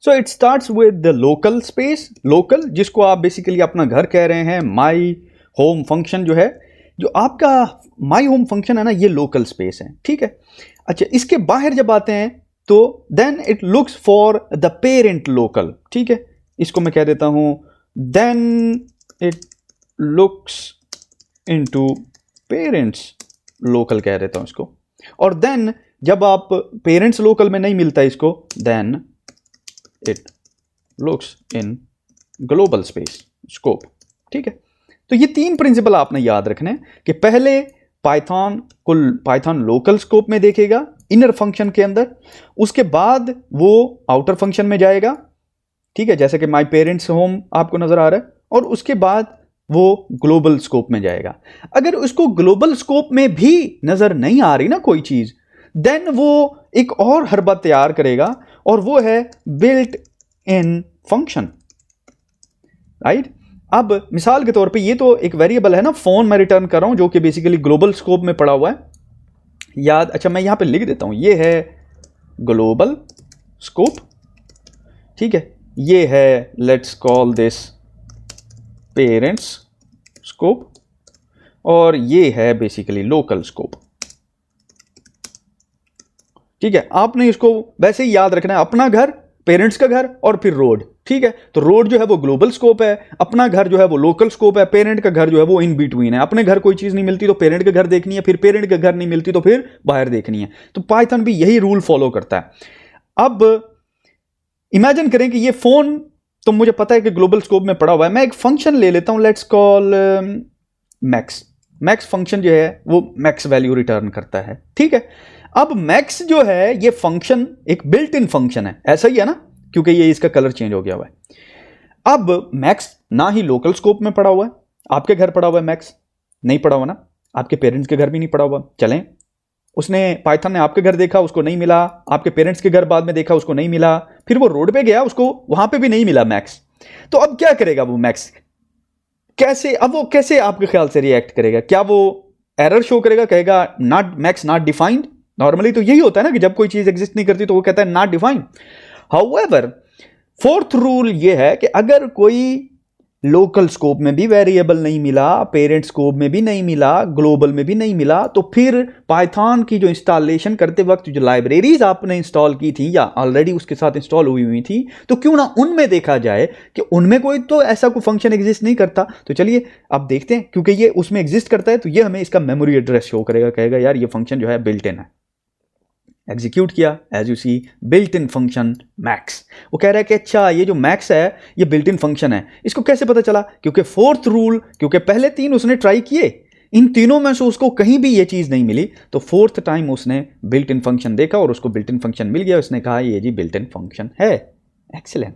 So it starts with the local space, local जिसको आप basically अपना घर कह रहे हैं। माई होम फंक्शन जो है, जो आपका माई होम फंक्शन है ना, ये लोकल स्पेस है, ठीक है। अच्छा, इसके बाहर जब आते हैं तो then it looks for the parent local, ठीक है। इसको मैं कह देता हूं then it looks into parents local कह देता हूं इसको। और देन जब आप पेरेंट्स लोकल में नहीं मिलता इसको, then it looks in global space scope, ठीक है। तो ये 3 प्रिंसिपल आपने याद रखने कि पहले पाइथन लोकल स्कोप में देखेगा इनर फंक्शन के अंदर, उसके बाद वो आउटर फंक्शन में जाएगा, ठीक है, जैसे कि माई पेरेंट्स होम आपको नजर आ रहा है, और उसके बाद वो ग्लोबल स्कोप में जाएगा। अगर उसको ग्लोबल स्कोप में भी नजर नहीं आ रही ना कोई चीज, देन वो एक और हरबा तैयार करेगा और वो है बिल्ट इन फंक्शन, राइट। अब मिसाल के तौर पे ये तो एक वेरिएबल है ना, फोन मैं रिटर्न कर रहा हूं जो कि बेसिकली ग्लोबल स्कोप में पड़ा हुआ है, याद। अच्छा, मैं यहां पे लिख देता हूं, ये है ग्लोबल स्कोप, ठीक है। ये है, let's call this parents scope, और ये है बेसिकली लोकल स्कोप, ठीक है। आपने इसको वैसे ही याद रखना है, अपना घर, पेरेंट्स का घर और फिर रोड, ठीक है। तो रोड जो है वो ग्लोबल स्कोप है, अपना घर जो है वो लोकल स्कोप है, पेरेंट का घर जो है वो इन बिटवीन है। अपने घर कोई चीज नहीं मिलती तो पेरेंट के घर देखनी है, फिर पेरेंट के घर नहीं मिलती तो फिर बाहर देखनी है। तो पाइथन भी यही रूल फॉलो करता है। अब इमेजिन करें कि ये फोन तो मुझे पता है कि ग्लोबल स्कोप में पड़ा हुआ है, मैं एक फंक्शन ले लेता हूं, let's call max. Max function जो है वो मैक्स वैल्यू रिटर्न करता है, ठीक है। अब मैक्स जो है ये फंक्शन एक बिल्ट इन फंक्शन है, ऐसा ही है ना, क्योंकि ये इसका कलर चेंज हो गया हुआ है। अब मैक्स ना ही लोकल स्कोप में पड़ा हुआ है, आपके घर पड़ा हुआ है मैक्स, नहीं पड़ा हुआ ना, आपके पेरेंट्स के घर भी नहीं पड़ा हुआ। चलें, उसने पाइथन ने आपके घर देखा, उसको नहीं मिला, आपके पेरेंट्स के घर बाद में देखा, उसको नहीं मिला, फिर वो रोड पे गया, उसको वहां पे भी नहीं मिला मैक्स। तो अब क्या करेगा वो मैक्स, कैसे, अब वो कैसे आपके ख्याल से रिएक्ट करेगा? क्या वो एरर शो करेगा, कहेगा not max not defined? Normally तो यही होता है ना कि जब कोई चीज एग्जिस्ट नहीं करती तो वो कहता है not defined. However fourth rule ये है कि अगर कोई लोकल स्कोप में भी वेरिएबल नहीं मिला, पेरेंट स्कोप में भी नहीं मिला, ग्लोबल में भी नहीं मिला, तो फिर पाइथन की जो इंस्टॉलेशन करते वक्त जो लाइब्रेरीज आपने इंस्टॉल की थी या ऑलरेडी उसके साथ इंस्टॉल हुई थी, तो क्यों ना उनमें देखा जाए कि उनमें कोई तो ऐसा कोई फंक्शन एग्जिस्ट नहीं करता। तो चलिए अब देखते हैं, क्योंकि ये उसमें एग्जिस्ट करता है तो ये हमें इसका मेमोरी एड्रेस शो करेगा, कहेगा यार ये फंक्शन जो है बिल्ट इन है। एग्जीक्यूट किया, as you see built in function max. वो कह रहा है कि अच्छा ये जो मैक्स है ये बिल्ट इन फंक्शन है। इसको कैसे पता चला? क्योंकि फोर्थ रूल, क्योंकि पहले 3 उसने ट्राई किए, इन तीनों में से उसको कहीं भी ये चीज नहीं मिली, तो फोर्थ टाइम उसने बिल्ट इन फंक्शन देखा और उसको बिल्ट इन फंक्शन मिल गया, उसने कहा ये जी बिल्ट इन फंक्शन है। एक्सीलेंट।